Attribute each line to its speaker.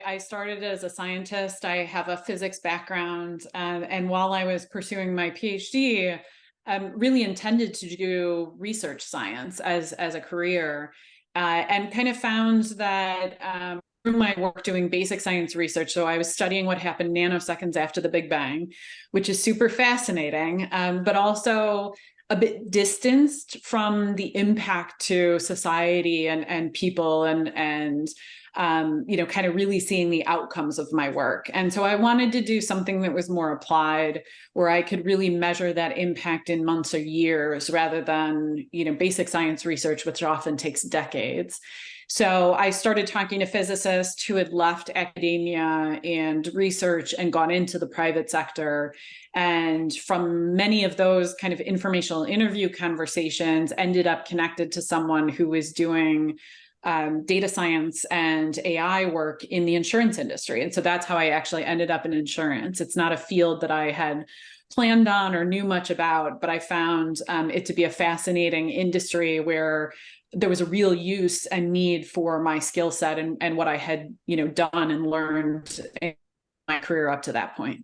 Speaker 1: I started as a scientist. I have a physics background, and while I was pursuing my PhD, really intended to do research science as a career, and kind of found that through my work doing basic science research, so I was studying what happened nanoseconds after the Big Bang, which is super fascinating, but also a bit distanced from the impact to society and people and kind of really seeing the outcomes of my work. And so I wanted to do something that was more applied, where I could really measure that impact in months or years rather than, basic science research, which often takes decades. So I started talking to physicists who had left academia and research and gone into the private sector. And from many of those kind of informational interview conversations, ended up connected to someone who was doing data science and AI work in the insurance industry. And so that's how I actually ended up in insurance. It's not a field that I had planned on or knew much about, but I found it to be a fascinating industry where there was a real use and need for my skill set and what I had, done and learned in my career up to that point.